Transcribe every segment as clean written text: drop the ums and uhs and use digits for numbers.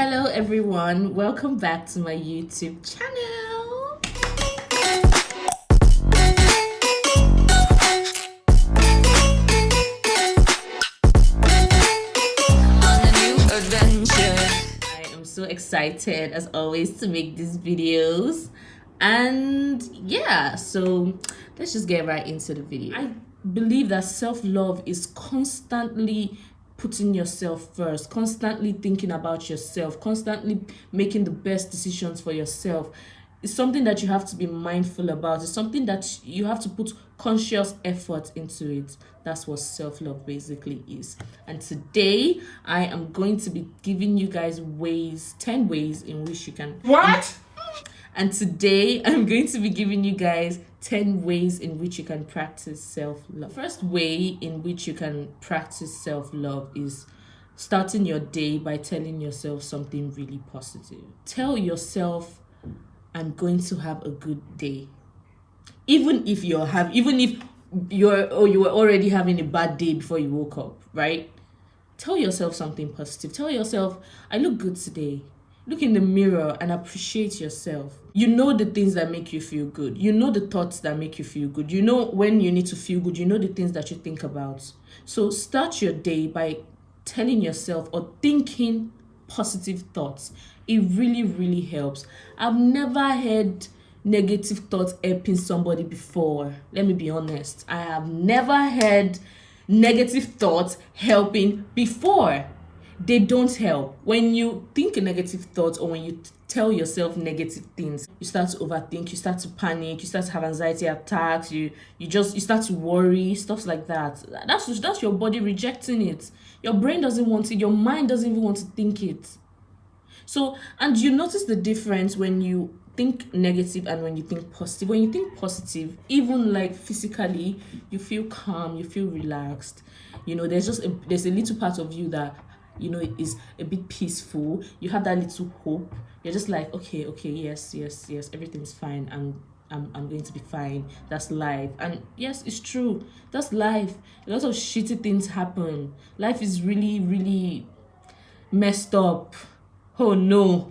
Hello everyone, welcome back to my YouTube channel. On a new adventure. I am so excited as always to make these videos. And yeah, so let's just get right into the video. I believe that self-love is constantly putting yourself first, constantly thinking about yourself, constantly making the best decisions for yourself. It's something that you have to be mindful about. It's something that you have to put conscious effort into it. That's what self-love basically is. And today I am going to be giving you guys 10 ways in which you can And today I'm going to be giving you guys 10 ways in which you can practice self-love. First way in which you can practice self-love is starting your day by telling yourself something really positive. Tell yourself, I'm going to have a good day. Even if you were already having a bad day before you woke up, right? Tell yourself something positive. Tell yourself, I look good today. Look in the mirror and appreciate yourself. You know the things that make you feel good. You know the thoughts that make you feel good. You know when you need to feel good. You know the things that you think about. So start your day by telling yourself or thinking positive thoughts. It really, really helps. I've never heard negative thoughts helping somebody before. Let me be honest. I have never heard negative thoughts helping before. They don't help. When you think a negative thought or when you tell yourself negative things, you start to overthink, you start to panic, you start to have anxiety attacks, you start to worry, stuff like that. That's your body rejecting it. Your brain doesn't want it, your mind doesn't even want to think it. So, and you notice the difference when you think negative and when you think positive. When you think positive, even like physically, you feel calm, you feel relaxed. You know, there's a little part of you that is a bit peaceful. You have that little hope. You're just like, okay, yes, everything's fine. I'm going to be fine. That's life. And yes, it's true. That's life. A lot of shitty things happen. Life is really, really messed up. Oh no,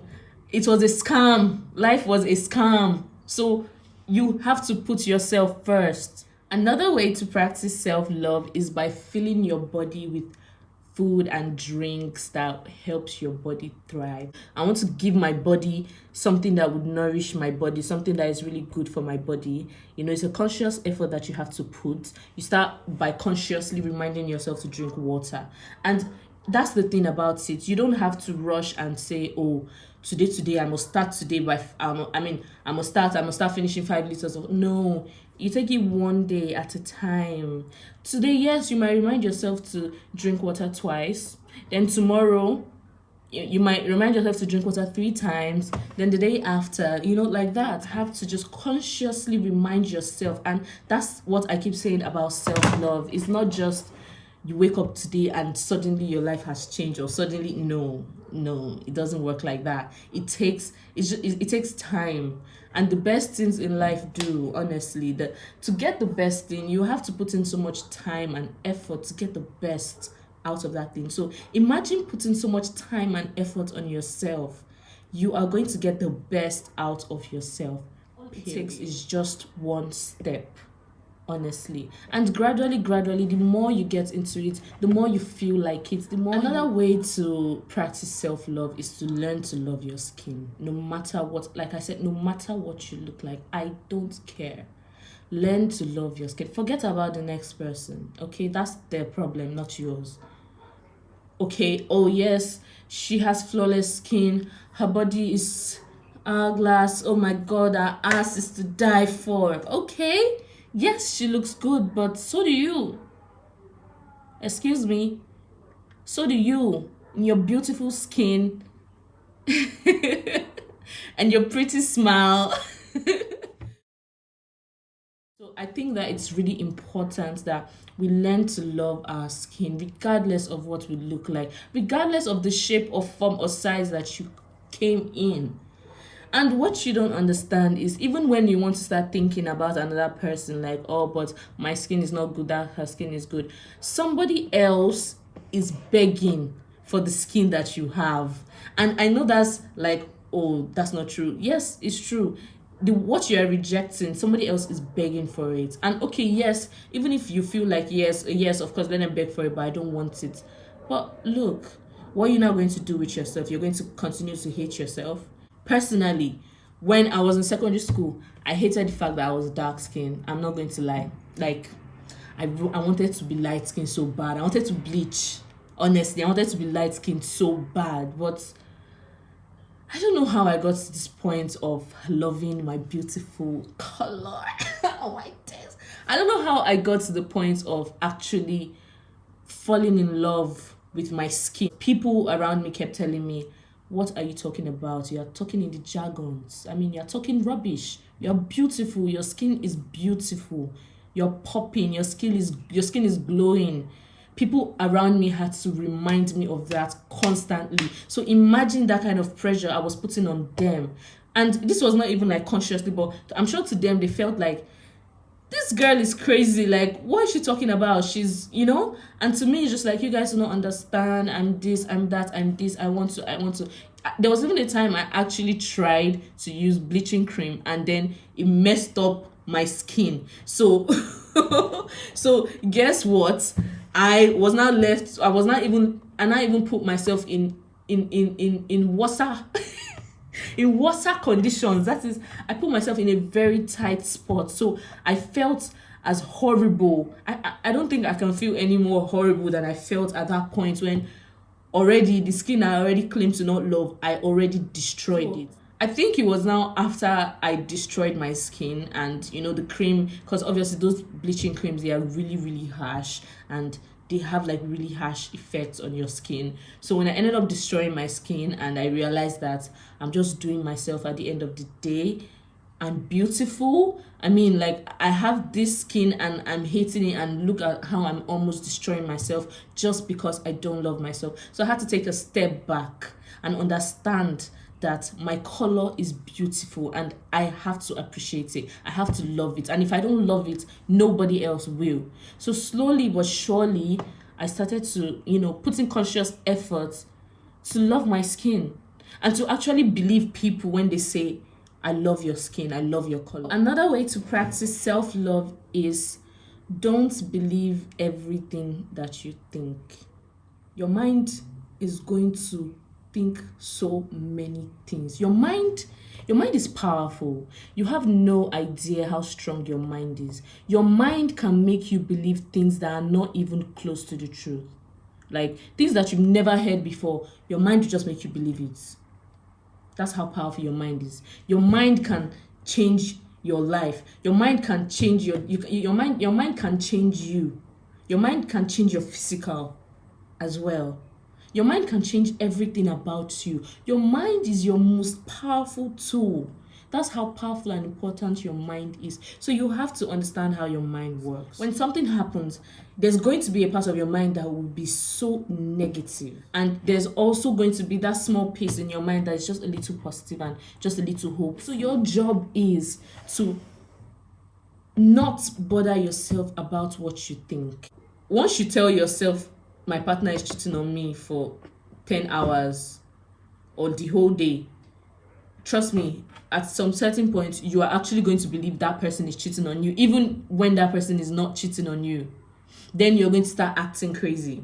it was a scam. Life was a scam. So you have to put yourself first. Another way to practice self-love is by filling your body with food and drinks that helps your body thrive. I want to give my body something that would nourish my body, something that is really good for my body. It's a conscious effort that you have to put. You start by consciously reminding yourself to drink water. And that's the thing about it. You don't have to rush and say, oh, today I must start today by I must start finishing 5 liters of. No, you take it one day at a time. Today, yes, you might remind yourself to drink water twice. Then tomorrow you might remind yourself to drink water 3 times. Then the day after, like that. Have to just consciously remind yourself. And that's what I keep saying about self-love. It's not just you wake up today and suddenly your life has changed, or suddenly no, it doesn't work like that. It takes time. And the best things in life do, honestly, to get the best thing, you have to put in so much time and effort to get the best out of that thing. So imagine putting so much time and effort on yourself. You are going to get the best out of yourself. All it takes is just one step. Honestly, and gradually, the more you get into it, the more you feel like it, Another way to practice self-love is to learn to love your skin. No matter what, like I said, no matter what you look like, I don't care. Learn to love your skin. Forget about the next person, okay? That's their problem, not yours. Okay, oh yes, she has flawless skin, her body is hourglass, oh my god, her ass is to die for. Okay, yes, she looks good, but so do you. Excuse me. So do you. In your beautiful skin and your pretty smile. So I think that it's really important that we learn to love our skin regardless of what we look like, regardless of the shape or form or size that you came in. And what you don't understand is, even when you want to start thinking about another person, like, oh, but my skin is not good, that her skin is good, somebody else is begging for the skin that you have. And I know that's like, oh, that's not true. Yes, it's true. The what you are rejecting, somebody else is begging for it. And okay, yes, even if you feel like yes, of course, let them beg for it, but I don't want it. But look, what you're now going to do with yourself, you're going to continue to hate yourself. Personally, when I was in secondary school, I hated the fact that I was dark skinned. I'm not going to lie. Like, I wanted to be light skinned so bad. I wanted to bleach. Honestly, I wanted to be light skinned so bad. But I don't know how I got to this point of loving my beautiful color. Oh my days. I don't know how I got to the point of actually falling in love with my skin. People around me kept telling me, what are you talking about? You're talking in the jargons. I mean, you're talking rubbish. You're beautiful. Your skin is beautiful. You're popping. Your skin is glowing. People around me had to remind me of that constantly. So imagine that kind of pressure I was putting on them. And this was not even like consciously, but I'm sure to them they felt like, this girl is crazy. Like, what is she talking about? She's. And to me, it's just like, you guys do not understand. I'm this, I'm that, I'm this. I want to. There was even a time I actually tried to use bleaching cream and then it messed up my skin. So, so guess what? I was not even put myself in water. In water conditions. That is, I put myself in a very tight spot, so I felt as horrible. I don't think I can feel any more horrible than I felt at that point when already the skin I already claimed to not love, I already destroyed it. I think it was now after I destroyed my skin and the cream, because obviously those bleaching creams, they are really, really harsh and they have like really harsh effects on your skin. So when I ended up destroying my skin and I realized that I'm just doing myself at the end of the day, I'm beautiful. I mean, like, I have this skin and I'm hating it, and look at how I'm almost destroying myself just because I don't love myself. So I had to take a step back and understand that my color is beautiful and I have to appreciate it. I have to love it. And if I don't love it, nobody else will. So slowly but surely, I started to, put in conscious effort to love my skin and to actually believe people when they say, I love your skin, I love your color. Another way to practice self-love is, don't believe everything that you think. Your mind is going to think so many things. Your mind is powerful. You have no idea how strong your mind is. Your mind can make you believe things that are not even close to the truth. Like things that you've never heard before, your mind will just make you believe it. That's how powerful your mind is. Your mind can change your life. Your mind can change your mind can change you. Your mind can change your physical as well. Your mind can change everything about you. Your mind is your most powerful tool. That's how powerful and important your mind is. So you have to understand how your mind works. When something happens, there's going to be a part of your mind that will be so negative. And there's also going to be that small piece in your mind that is just a little positive and just a little hope. So your job is to not bother yourself about what you think. Once you tell yourself, my partner is cheating on me for 10 hours or the whole day, trust me, at some certain point, you are actually going to believe that person is cheating on you, even when that person is not cheating on you. Then you're going to start acting crazy.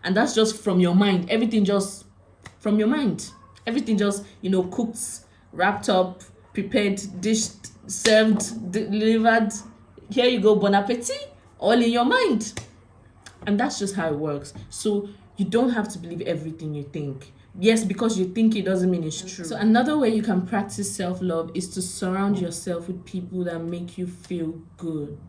And that's just from your mind. Everything just from your mind. Everything just, cooked, wrapped up, prepared, dished, served, delivered. Here you go, bon appetit, all in your mind. And that's just how it works. So you don't have to believe everything you think. Yes, because you think it doesn't mean it's true. So another way you can practice self-love is to surround yourself with people that make you feel good.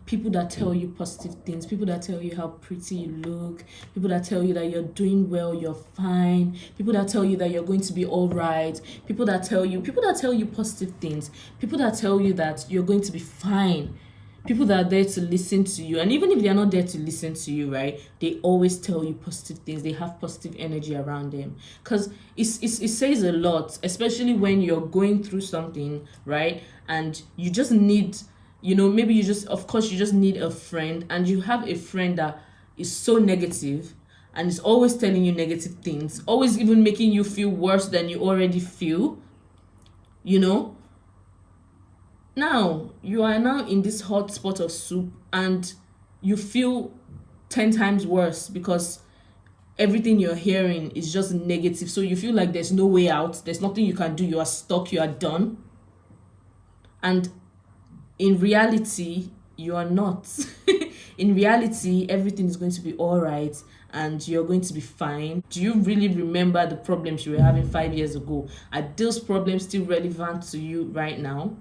People that tell you positive things, people that tell you how pretty you look, people that tell you that you're doing well, you're fine, people that tell you that you're going to be all right, people that tell you positive things, people that tell you that you're going to be fine. People that are there to listen to you, and even if they're not there to listen to you, right, they always tell you positive things. They have positive energy around them, because it says a lot, especially when you're going through something, right, and you just need, maybe you just need a friend, and you have a friend that is so negative, and it's always telling you negative things, always even making you feel worse than you already feel, you know, now you are now in this hot spot of soup and you feel 10 times worse because everything you're hearing is just negative. So you feel like there's no way out, there's nothing you can do, you are stuck, you are done. And in reality, you are not. In reality, everything is going to be all right and you're going to be fine. Do you really remember the problems you were having 5 years ago? Are those problems still relevant to you right now?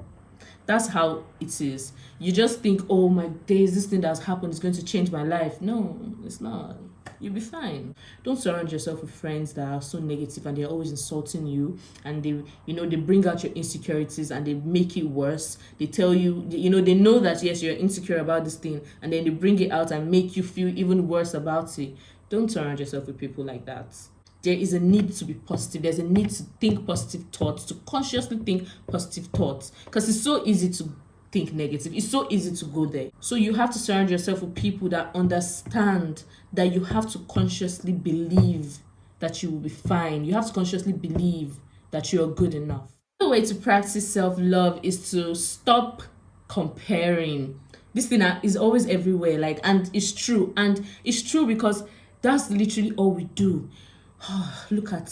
That's how it is. You just think, oh my days, this thing that's happened is going to change my life. No, it's not. You'll be fine. Don't surround yourself with friends that are so negative and they're always insulting you, and they bring out your insecurities and they make it worse. They tell you, they know that yes, you're insecure about this thing, and then they bring it out and make you feel even worse about it. Don't surround yourself with people like that. There is a need to be positive. There's a need to think positive thoughts, to consciously think positive thoughts, because it's so easy to think negative. It's so easy to go there. So you have to surround yourself with people that understand that you have to consciously believe that you will be fine. You have to consciously believe that you're good enough. The way to practice self-love is to stop comparing. This thing is always everywhere, and it's true. And it's true because that's literally all we do. Look at,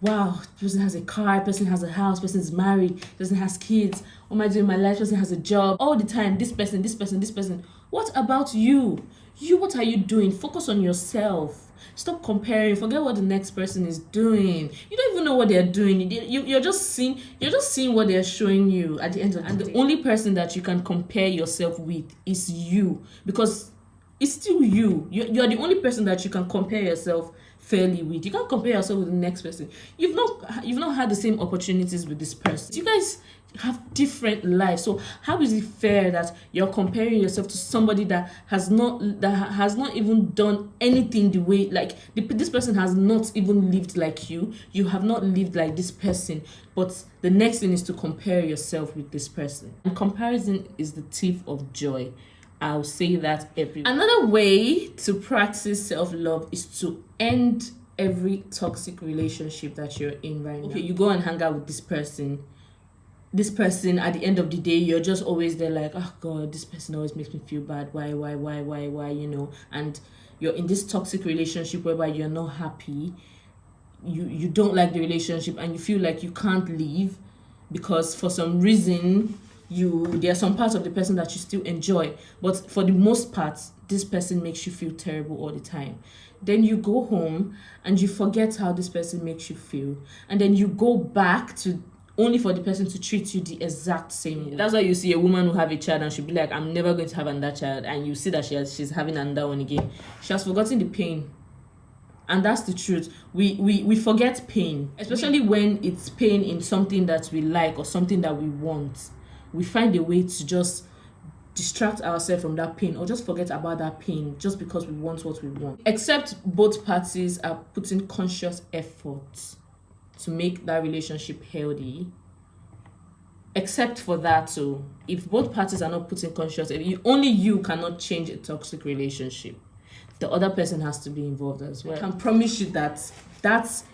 wow, person has a car, person has a house, person is married, person has kids. What am I doing in my life? Person has a job. All the time, this person, this person, this person. What about you? What are you doing? Focus on yourself. Stop comparing. Forget what the next person is doing. You don't even know what they're doing. You're just seeing what they're showing you at the end of the day. And the only person that you can compare yourself with is you, because it's still you. You're the only person that you can compare yourself fairly with. You can't compare yourself with the next person. You've not had the same opportunities with this person. You guys have different lives. So how is it fair that you're comparing yourself to somebody that has not even done anything the way, this person has not even lived like you. You have not lived like this person. But the next thing is to compare yourself with this person. And comparison is the thief of joy. I'll say that everywhere. Another way to practice self-love is to end every toxic relationship that you're in right now. Okay, you go and hang out with this person. This person, at the end of the day, you're just always there like, oh God, this person always makes me feel bad. Why, and you're in this toxic relationship whereby you're not happy. You don't like the relationship and you feel like you can't leave because for some reason there are some parts of the person that you still enjoy, but for the most part this person makes you feel terrible all the time. Then you go home and you forget how this person makes you feel, and then you go back to only for the person to treat you the exact same way. That's why you see a woman who have a child and she'll be like, I'm never going to have another child, and you see that she's having another one again. She has forgotten the pain. And that's the truth. We forget pain, especially when it's pain in something that we like or something that we want. We find a way to just distract ourselves from that pain or just forget about that pain just because we want what we want. Except both parties are putting conscious effort to make that relationship healthy. Except for that, so if both parties are not putting conscious effort, only you cannot change a toxic relationship. The other person has to be involved as well. I can promise you that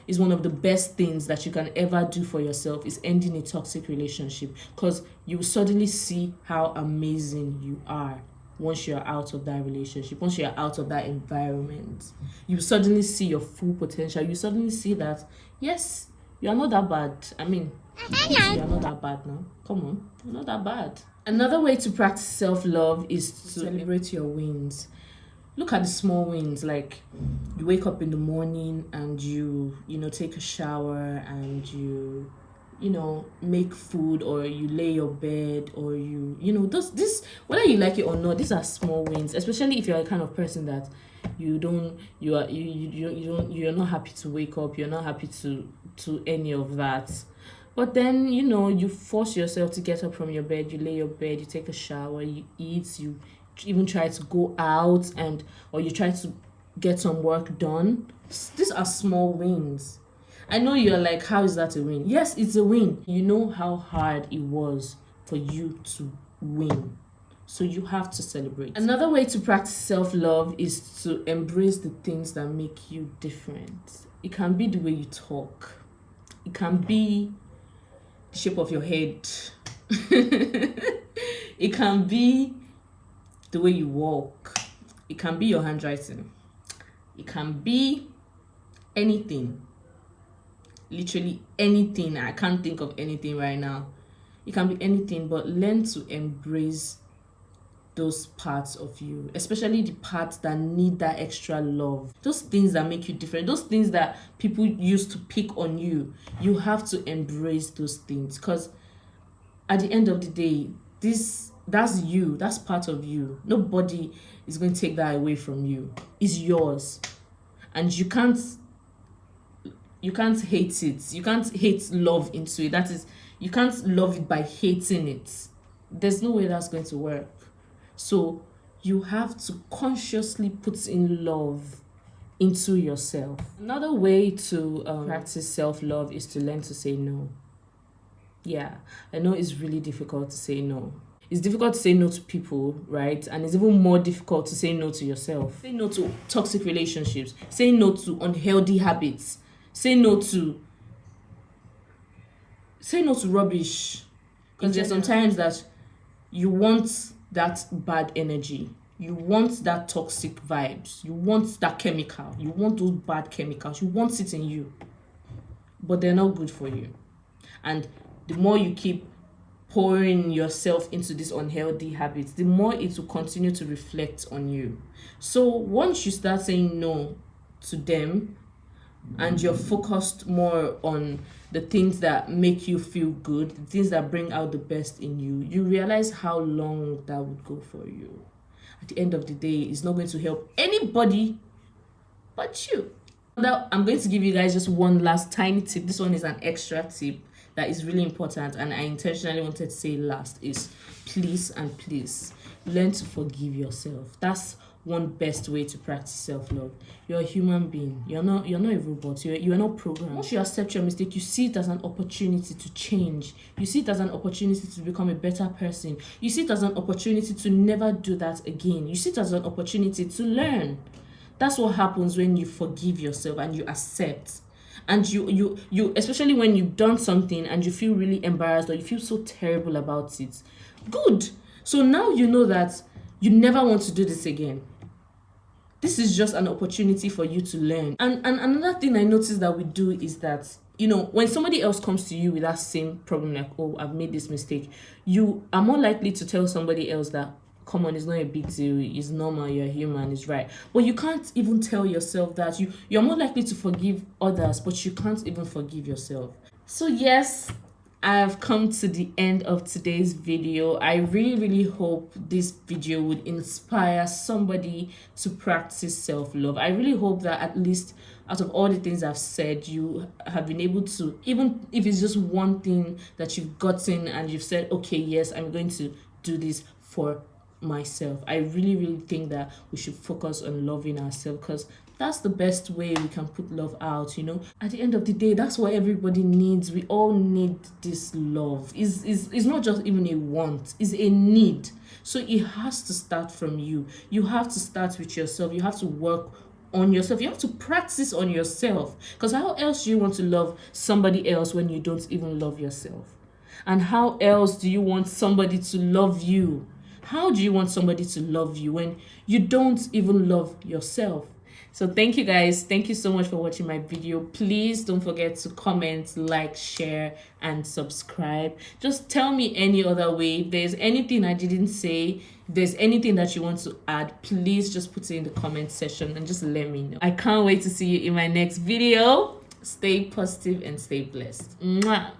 is one of the best things that you can ever do for yourself, is ending a toxic relationship, because you will suddenly see how amazing you are once you're out of that relationship, once you're out of that environment. You suddenly see your full potential. You suddenly see that, yes, you're not that bad. I mean, you're not that bad now. Come on, you're not that bad. Another way to practice self-love is to celebrate your wins. Look at the small wins, like you wake up in the morning and you take a shower and you make food, or you lay your bed, or this, whether you like it or not, these are small wins, especially if you're a kind of person that you're not happy to wake up, you're not happy to any of that. But then, you force yourself to get up from your bed, you lay your bed, you take a shower, you eat, you even try to go out or you try to get some work done. These are small wins. I know you're like, how is that a win? Yes, it's a win. You know how hard it was for you to win. So you have to celebrate. Another way to practice self-love is to embrace the things that make you different. It can be the way you talk. It can be the shape of your head. It can be the way you walk. It can be your handwriting. It can be anything. Literally anything. I can't think of anything right now. It can be anything, but learn to embrace those parts of you, especially the parts that need that extra love, those things that make you different, those things that people used to pick on you. You have to embrace those things, because at the end of the day, that's you, that's part of you. Nobody is going to take that away from you. It's yours, and you can't hate it. You can't hate love into it. That is, you can't love it by hating it. There's no way that's going to work. So you have to consciously put in love into yourself. Another way to practice self-love is to learn to say no. Yeah, I know it's really difficult to say no. It's difficult to say no to people, right? And it's even more difficult to say no to yourself. Say no to toxic relationships. Say no to unhealthy habits. Say no to rubbish. Because there's sometimes that you want that bad energy, you want that toxic vibes, you want that chemical, you want those bad chemicals, you want it in you, but they're not good for you. And the more you keep pouring yourself into these unhealthy habits, the more it will continue to reflect on you. So once you start saying no to them, and you're focused more on the things that make you feel good, the things that bring out the best in you, you realize how long that would go for you. At the end of the day, it's not going to help anybody but you. Now, I'm going to give you guys just one last tiny tip. This one is an extra tip that is really important, and I intentionally wanted to say last, is please learn to forgive yourself. That's one best way to practice self-love. You're a human being. You're not a robot. You are not programmed. Once you accept your mistake, you see it as an opportunity to change. You see it as an opportunity to become a better person. You see it as an opportunity to never do that again. You see it as an opportunity to learn. That's what happens when you forgive yourself and you accept. And you especially when you've done something and you feel really embarrassed or you feel so terrible about it. Good. So now you know that you never want to do this again. This is just an opportunity for you to learn. And another thing I noticed that we do is that, when somebody else comes to you with that same problem, like, oh, I've made this mistake, you are more likely to tell somebody else that, come on, it's not a big deal, it's normal, you're human, it's right. But you can't even tell yourself that. You're more likely to forgive others, but you can't even forgive yourself. So yes, I have come to the end of today's video. I really hope this video would inspire somebody to practice self-love. I really hope that at least out of all the things I've said, you have been able to, even if it's just one thing that you've gotten and you've said, okay, yes, I'm going to do this for myself. I really think that we should focus on loving ourselves, because that's the best way we can put love out. At the end of the day, that's what everybody needs. We all need this love. It's not just even a want, it's a need. So it has to start from you. You have to start with yourself. You have to work on yourself. You have to practice on yourself, because how else do you want to love somebody else when you don't even love yourself? And how else do you want somebody to love you? How do you want somebody to love you when you don't even love yourself? So thank you guys. Thank you so much for watching my video. Please don't forget to comment, like, share, and subscribe. Just tell me any other way. If there's anything I didn't say, if there's anything that you want to add, please just put it in the comment section and just let me know. I can't wait to see you in my next video. Stay positive and stay blessed. Mwah.